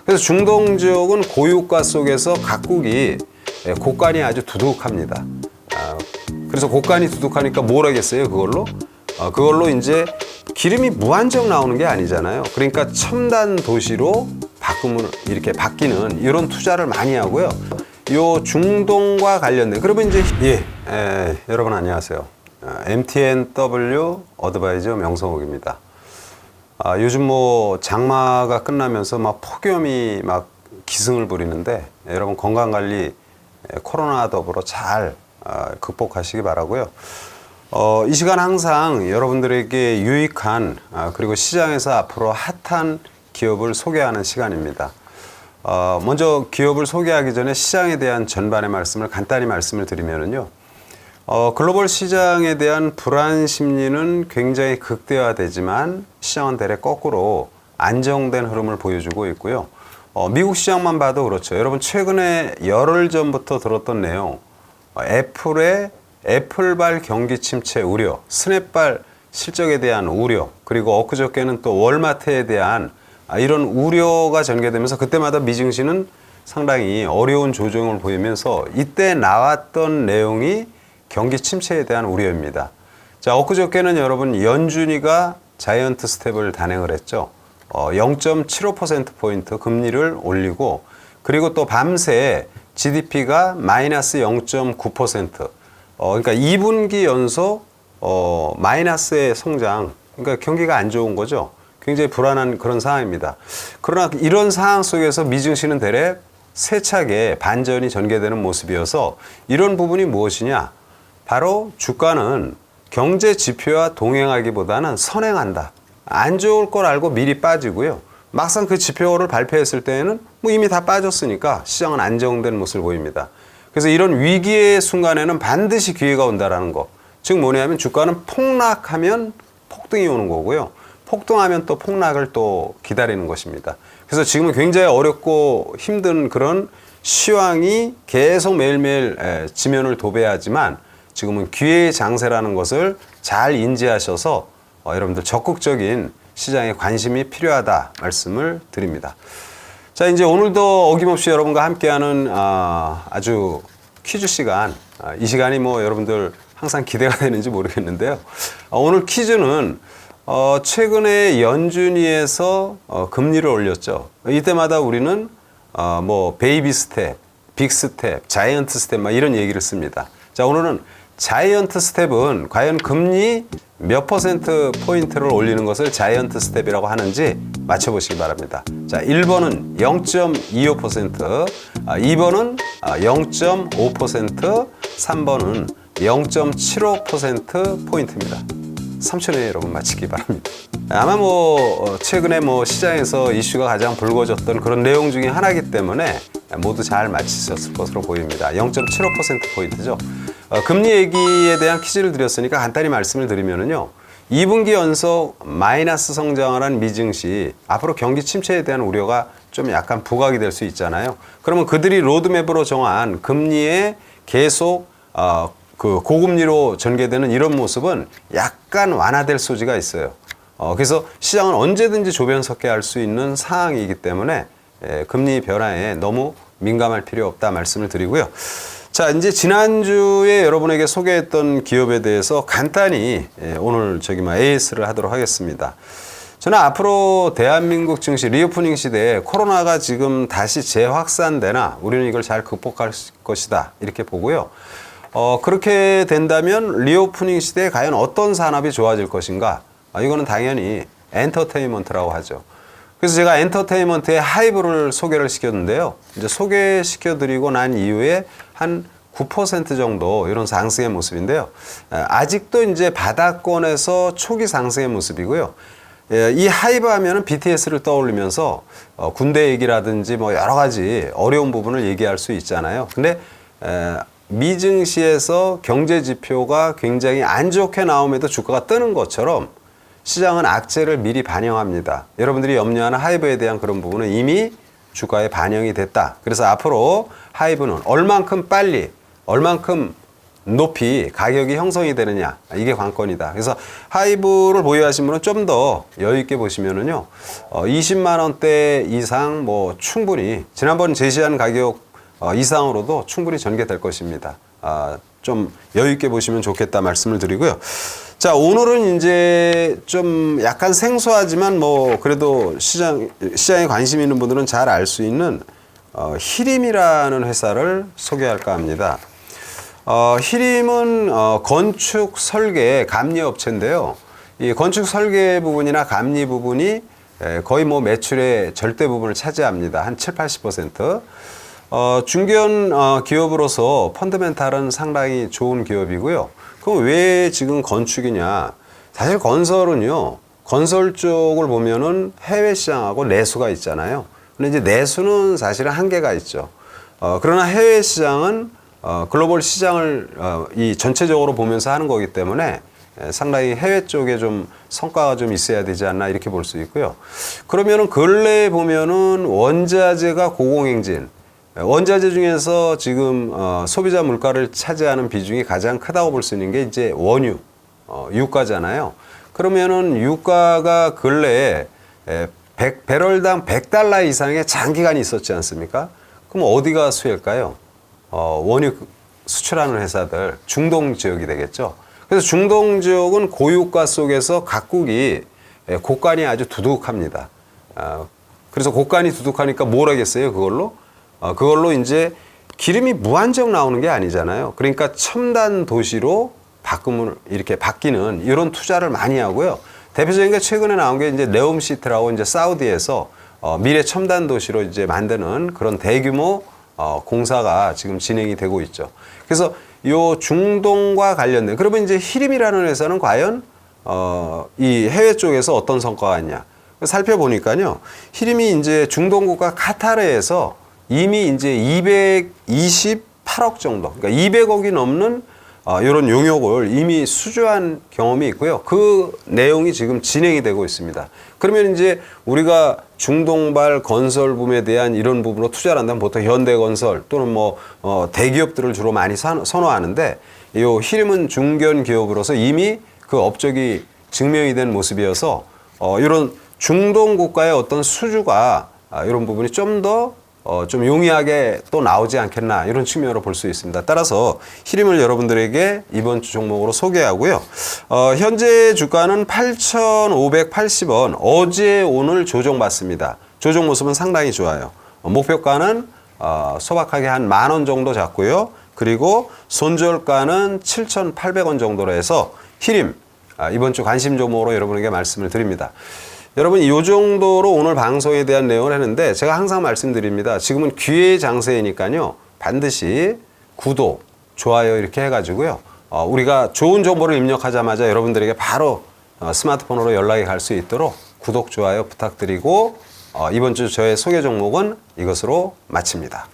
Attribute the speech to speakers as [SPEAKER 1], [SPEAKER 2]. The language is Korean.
[SPEAKER 1] 그래서 중동 지역은 고유가 속에서 각국이 곡간이 아주 두둑합니다. 그래서 곡간이 두둑하니까 뭘 하겠어요, 그걸로? 그걸로 이제 기름이 무한정 나오는 게 아니잖아요. 그러니까 첨단 도시로 이렇게 바뀌는 이런 투자를 많이 하고요. 요 중동과 관련된, 그러면 이제, 여러분 안녕하세요. MTNW 어드바이저 명성욱입니다. 요즘 뭐 장마가 끝나면서 막 폭염이 막 기승을 부리는데, 여러분 건강관리 코로나 더불어 잘 극복하시기 바라고요. 이 시간 항상 여러분들에게 유익한 그리고 시장에서 앞으로 핫한 기업을 소개하는 시간입니다. 먼저 기업을 소개하기 전에 시장에 대한 전반의 말씀을 간단히 말씀을 드리면요. 글로벌 시장에 대한 불안 심리는 굉장히 극대화되지만 시장은 대략 거꾸로 안정된 흐름을 보여주고 있고요. 미국 시장만 봐도 그렇죠. 여러분 최근에 열흘 전부터 들었던 내용, 애플발 경기 침체 우려, 스냅발 실적에 대한 우려, 그리고 엊그저께는 또 월마트에 대한 이런 우려가 전개되면서 그때마다 미증시는 상당히 어려운 조정을 보이면서 이때 나왔던 내용이 경기 침체에 대한 우려입니다. 자, 엊그저께는 여러분 연준이가 자이언트 스텝을 단행을 했죠. 0.75%포인트 금리를 올리고, 그리고 또 밤새 GDP가 마이너스 0.9%, 그러니까 2분기 연속 마이너스의 성장, 그러니까 경기가 안 좋은 거죠. 굉장히 불안한 그런 상황입니다. 그러나 이런 상황 속에서 미증시는 대략 세차게 반전이 전개되는 모습이어서 이런 부분이 무엇이냐? 바로 주가는 경제 지표와 동행하기보다는 선행한다. 안 좋을 걸 알고 미리 빠지고요. 막상 그 지표를 발표했을 때에는 뭐 이미 다 빠졌으니까 시장은 안정된 모습을 보입니다. 그래서 이런 위기의 순간에는 반드시 기회가 온다라는 거. 즉 뭐냐면 주가는 폭락하면 폭등이 오는 거고요. 폭등하면 또 폭락을 또 기다리는 것입니다. 그래서 지금은 굉장히 어렵고 힘든 그런 시황이 계속 매일매일 지면을 도배하지만 지금은 기회의 장세라는 것을 잘 인지하셔서 여러분들 적극적인 시장에 관심이 필요하다 말씀을 드립니다. 자, 이제 오늘도 어김없이 여러분과 함께하는 아주 퀴즈 시간. 이 시간이 뭐 여러분들 항상 기대가 되는지 모르겠는데요. 오늘 퀴즈는 최근에 연준위에서 금리를 올렸죠. 이때마다 우리는 뭐 베이비 스텝, 빅 스텝, 자이언트 스텝 막 이런 얘기를 씁니다. 자, 오늘은 자이언트 스텝은 과연 금리 몇 퍼센트 포인트를 올리는 것을 자이언트 스텝이라고 하는지 맞춰보시기 바랍니다. 자, 1번은 0.25%, 2번은 0.5%, 3번은 0.75% 포인트입니다. 3초내에 여러분 맞히기 바랍니다. 아마 뭐 최근에 뭐 시장에서 이슈가 가장 불거졌던 그런 내용 중에 하나이기 때문에 모두 잘 맞히셨을 것으로 보입니다. 0.75%포인트죠. 금리 얘기에 대한 퀴즈를 드렸으니까 간단히 말씀을 드리면요. 2분기 연속 마이너스 성장을 한 미증시, 앞으로 경기 침체에 대한 우려가 좀 약간 부각이 될 수 있잖아요. 그러면 그들이 로드맵으로 정한 금리에 계속 그 고금리로 전개되는 이런 모습은 약간 완화될 소지가 있어요. 그래서 시장은 언제든지 조변석회할 수 있는 상황이기 때문에 금리 변화에 너무 민감할 필요 없다 말씀을 드리고요. 자, 이제 지난주에 여러분에게 소개했던 기업에 대해서 간단히 오늘 AS를 하도록 하겠습니다. 저는 앞으로 대한민국 증시 리오프닝 시대에 코로나가 지금 다시 재확산되나 우리는 이걸 잘 극복할 것이다 이렇게 보고요. 그렇게 된다면 리오프닝 시대에 과연 어떤 산업이 좋아질 것인가? 이거는 당연히 엔터테인먼트라고 하죠. 그래서 제가 엔터테인먼트의 하이브를 소개를 시켰는데요. 이제 소개시켜드리고 난 이후에 한 9% 정도 이런 상승의 모습인데요. 아직도 이제 바닥권에서 초기 상승의 모습이고요. 이 하이브 하면은 BTS를 떠올리면서 군대 얘기라든지 뭐 여러 가지 어려운 부분을 얘기할 수 있잖아요. 근데 미증시에서 경제 지표가 굉장히 안 좋게 나옴에도 주가가 뜨는 것처럼 시장은 악재를 미리 반영합니다. 여러분들이 염려하는 하이브에 대한 그런 부분은 이미 주가에 반영이 됐다. 그래서 앞으로 하이브는 얼만큼 빨리, 얼만큼 높이 가격이 형성이 되느냐, 이게 관건이다. 그래서 하이브를 보유하신 분은 좀 더 여유 있게 보시면은요, 20만 원대 이상 뭐 충분히 지난번 제시한 가격 이상으로도 충분히 전개될 것입니다. 좀 여유 있게 보시면 좋겠다 말씀을 드리고요. 자, 오늘은 이제 좀 약간 생소하지만 뭐 그래도 시장에 관심 있는 분들은 잘 알 수 있는 히림이라는 회사를 소개할까 합니다. 히림은 건축 설계 감리 업체인데요. 이 건축 설계 부분이나 감리 부분이 거의 뭐 매출의 절대 부분을 차지합니다. 한 7, 80%. 중견 기업으로서 펀더멘탈은 상당히 좋은 기업이고요. 그럼 왜 지금 건축이냐? 사실 건설은요, 건설 쪽을 보면은 해외 시장하고 내수가 있잖아요. 근데 이제 내수는 사실은 한계가 있죠. 그러나 해외 시장은 글로벌 시장을 이 전체적으로 보면서 하는 거기 때문에 상당히 해외 쪽에 좀 성과가 좀 있어야 되지 않나 이렇게 볼 수 있고요. 그러면은 근래에 보면은 원자재가 고공행진, 원자재 중에서 지금 소비자 물가를 차지하는 비중이 가장 크다고 볼 수 있는 게 이제 원유, 유가잖아요. 그러면은 유가가 근래에 배럴당 100달러 이상의 장기간이 있었지 않습니까? 그럼 어디가 수혜일까요? 원유 수출하는 회사들, 중동 지역이 되겠죠. 그래서 중동 지역은 고유가 속에서 각국이 곡간이 아주 두둑합니다. 그래서 곡간이 두둑하니까 뭘 하겠어요, 그걸로? 그걸로 이제 기름이 무한정 나오는 게 아니잖아요. 그러니까 첨단 도시로 이렇게 바뀌는 이런 투자를 많이 하고요. 대표적인 게 최근에 나온 게 이제 네옴시티라고 이제 사우디에서 미래 첨단 도시로 이제 만드는 그런 대규모 공사가 지금 진행이 되고 있죠. 그래서 요 중동과 관련된, 그러면 이제 히림이라는 회사는 과연 이 해외 쪽에서 어떤 성과가 있냐 살펴보니까요. 히림이 이제 중동 국가 카타르에서 이미 이제 228억 정도, 그러니까 200억이 넘는 이런 용역을 이미 수주한 경험이 있고요. 그 내용이 지금 진행이 되고 있습니다. 그러면 이제 우리가 중동발 건설붐에 대한 이런 부분으로 투자를 한다면 보통 현대건설 또는 뭐 대기업들을 주로 많이 선호하는데, 이 히림은 중견 기업으로서 이미 그 업적이 증명이 된 모습이어서 이런 중동 국가의 어떤 수주가 이런 부분이 좀 더 좀 용이하게 또 나오지 않겠나 이런 측면으로 볼 수 있습니다. 따라서 히림을 여러분들에게 이번 주 종목으로 소개하고요. 현재 주가는 8,580원, 어제 오늘 조정받습니다. 조정 모습은 상당히 좋아요. 목표가는 소박하게 한 10,000원 정도 잡고요. 그리고 손절가는 7,800원 정도로 해서 히림 이번 주 관심 종목으로 여러분에게 말씀을 드립니다. 여러분, 이 정도로 오늘 방송에 대한 내용을 했는데 제가 항상 말씀드립니다. 지금은 기회의 장세이니까요. 반드시 구독, 좋아요 이렇게 해가지고요. 우리가 좋은 정보를 입력하자마자 여러분들에게 바로 스마트폰으로 연락이 갈 수 있도록 구독, 좋아요 부탁드리고 이번 주 저의 소개 종목은 이것으로 마칩니다.